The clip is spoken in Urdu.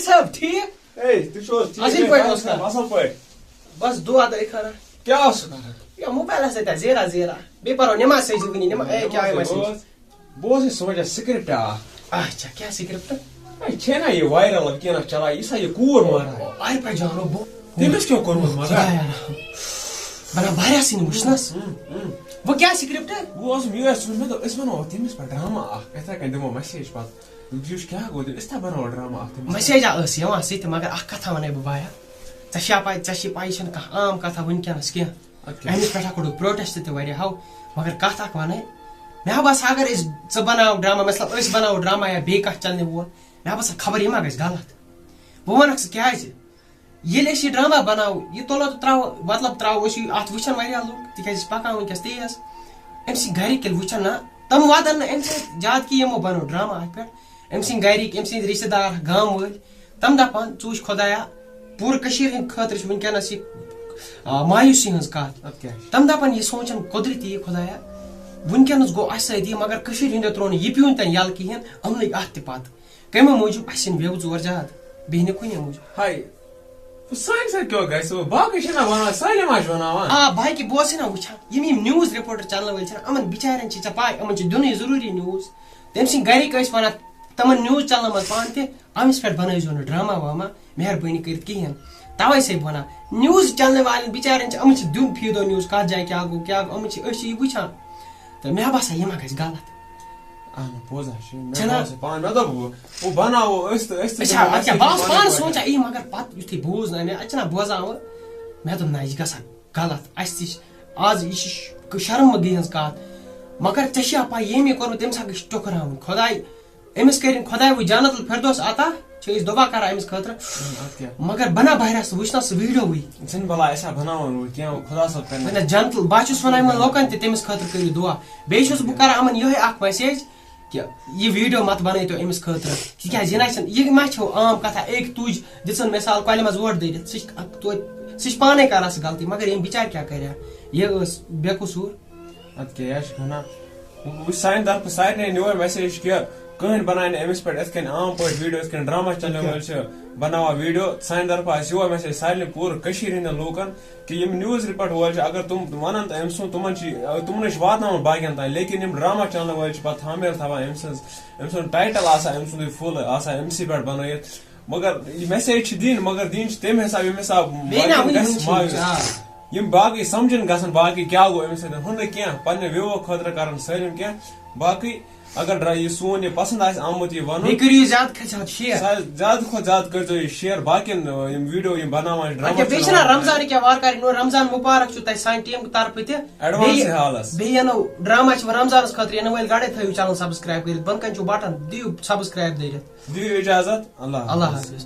صاحب ٹھیک اصل پہ بس دعا دے خرا کیا یہ موبائل سے زیرا زیرا بے پرو نماز سے ونی نماز کیا ہے میسج بوز سوچا سکرپٹ اچھا کیا سکرپٹ چھنا یہ وائرل ونکس چلا یہ سا یہ کور مارا آئی پہ جانو بو تمس کیوں کورمت مگر بنا باریا سن وچنس وہ کیا سکرپٹ وہ یہ میں تو اس بنو تمس پر ڈرامہ اتھا کن دمو میسیج پت یہ کیا گو اس تا بنو ڈرامہ میسیج اس یوان ست مگر اخ کتھا ونائی بہ بایا ژے پائی چھن کانٛہہ عام کتھا ونکس کینٛہہ امس پٮ۪ٹھ کوٚڑُکھ پروٹیسٹ تہِ واریاہو مگر کتھ اکھ وناے مےٚ باسان اگر ژٕ بناو ڈرامہ مطلب أسۍ بناوو ڈرامہ یا بیٚیہِ کانٛہہ چلنہٕ وول مےٚ باسان خبر یہِ ما گژھِ غلط بہٕ ونکھ ژٕ کیازِ ییٚلہِ أسۍ یہِ ڈرامہ بناوو یہِ تُلو تہٕ تراوو مطلب تراوو أسۍ اتھ وٕچھن واریاہ لُکھ تِکیازِ أسۍ پکان ونکس تیز أمۍ سٕنٛدۍ گرِکۍ ییٚلہِ وٕچھن نہ تِم واتن نہٕ أمۍ سۭتۍ زیادٕ کینٛہہ یِمو بنوو ڈرامہ اتھ پٮ۪ٹھ أمۍ سٕنٛدۍ گرِکۍ أمۍ سٕنٛدۍ رشتہٕ دار گام وٲلۍ تِم دپان ژٕ وٕچھ خۄدایا پوٗرٕ کٔشیٖرِ ہٕنٛدۍ خٲطرٕ چھِ ونکیٚنس یہِ مایوسی ہٕنٛز کتھ تِم دپان یہِ سونچن قۄدرتی یہِ خۄدایا ونکیٚنس گوٚو اسہِ سۭتۍ یہِ مگر کٔشیٖرِ ہٕنٛدیو ترٛوو نہٕ یہِ پیوٗن تہِ یلہٕ کِہیٖنۍ یِم لٔگۍ اتھ تہِ پتہٕ کمہِ موٗجوٗب اسہِ چھِنہٕ وِو ژور زیادٕ بیٚیہِ نہٕ کُنی موٗجوٗب ہاے سانہِ سۭتۍ کیٛاہ گژھِ باقٕے چھِنہ ونان سٲلِم ما چھِ وناوان باقٕے بہٕ اوسُے نا وٕچھان یِم نِوٕز رِپورٹر چنلہٕ وٲلۍ چھِنہ یِمن بِچارٮ۪ن چھِ ژےٚ پاے یِمن چھِ دِنُے ضروٗری نِوٕز تٔمۍ سٕنٛدۍ گرِکۍ ٲسۍ ونان تِمن نِوٕز چنلن منٛز پانہٕ تہِ أمِس پٮ۪ٹھ بنٲیزیو نہٕ ڈرامہ وامہ مہربٲنی کٔرِتھ کِہیٖنۍ توے سے بہٕ ونان نِوٕز چنلہِ والٮ۪ن بِچارٮ۪ن چھِ یِمن چھِ دیُن فی دۄہ نِوٕز کتھ جایہِ کیٛاہ گوٚو کیٛاہ گوٚو یِمن چھِ أسۍ چھِ یہِ وٕچھان تہٕ مےٚ باسان یہِ ما گژھِ غلط پوٚز بناوو بہٕ اوسُس پانہٕ سونچان یی مگر پتہٕ یُتھُے بوٗز نہ مےٚ اتہِ چھِنہ بوزان وۄنۍ مےٚ دوٚپ نہ یہِ چھِ گژھان غلط اسہِ تہِ چھِ آز یہِ چھِ شرمگی ہٕنٛز کتھ مگر ژےٚ چھیا پاے ییٚمۍ یہِ کوٚرمُت تٔمِس ہا گژھِ ٹُکراوُن خۄداے أمِس کٔرِنۍ خۄداے وۄنۍ جنت الفردوس عطا چھِ أسۍ دُعا کران أمِس خٲطرٕ مگر بنا بہرس وٕچھنا سُہ ویٖڈیوٕے جنت بہٕ چھُس ونان یِمن لوٗکن تہِ تٔمِس خٲطرٕ کٔرِو دُعا بیٚیہِ چھُس بہٕ کران یِمن یِہے اکھ میسیج کہِ یہِ ویٖڈیو مت بنٲیتو أمِس خٲطرٕ تِکیازِ یہِ نہ چھنہٕ یہِ ما چھو عام کتھا أکۍ تُج دِژٕن مِثال کۄلہِ منٛز ووٹ دٔرِتھ سُہ چھِ پانے کران سُہ غلطی مگر ییٚمۍ بِچارِ کیٛاہ کرِ یہِ ٲس بے قصوٗر ادٕ کیٛاہ چھِ ونان سانہِ طرفہٕ سارنٕے نیوے میسیج کہِ کٕہٕنۍ بناے نہٕ أمِس پٮ۪ٹھ یِتھ کٔنۍ عام پٲٹھۍ ویٖڈیو یِتھ کٔنۍ ڈرامہ چنلہِ وٲلۍ چھِ بناوان ویٖڈیو سانہِ طرفہٕ آسہِ یِہوے میسیج سارنٕے پوٗرٕ کٔشیٖرِ ہٕنٛدٮ۪ن لوٗکن کہِ یِم نِوٕز رِپورٹ وٲلۍ چھِ اگر تِم ونان تہٕ أمۍ سُنٛد تِمنٕے چھِ واتناوان باقین تانۍ لیکن یِم ڈرامہ چنلہٕ وٲلۍ چھِ پتہٕ تھامبیل تھاوان أمۍ سُنٛد ٹایٹل آسان أمۍ سُنٛدٕے فُل آسان أمسٕے پٮ۪ٹھ بنٲیِتھ مگر یہِ میسیج چھِ دِنۍ مگر دِنۍ چھِ تمہِ حساب ییٚمہِ حساب یِم باقٕے سمجھن گژھن باقٕے کیٛاہ گوٚو أمِس سۭتۍ ہُہ نہٕ کینٛہہ پننہِ وِوو خٲطرٕ کرن سٲلِم کینٛہہ باقٕے اگر یہِ سون یہِ پسند آسہِ آمُت یہِ ونُن زیادٕ کھۄتہٕ زیادٕ کٔرۍزیو یہِ شیر باقین یِم ویٖڈیو یِم بناوان بیٚیہِ چھِنہ رمضان کیٛاہ وارٕ کارٕ رمضان مُبارک چھُ تۄہہِ سانہِ ٹیٖمہٕ طرفہٕ تہِ ایڈوانسٕے حالس بیٚیہِ یِنو ڈرامہ چھِ رمضانس خٲطرٕ یِنہٕ وٲلۍ گۄڈے تھٲیِو چنل سبسکرایب کٔرِتھ بۄنہٕ کَنہِ چھُ بٹن دِیِو سبسکرایب دٲرِتھ دِیِو اِجازت اللہ حافظ.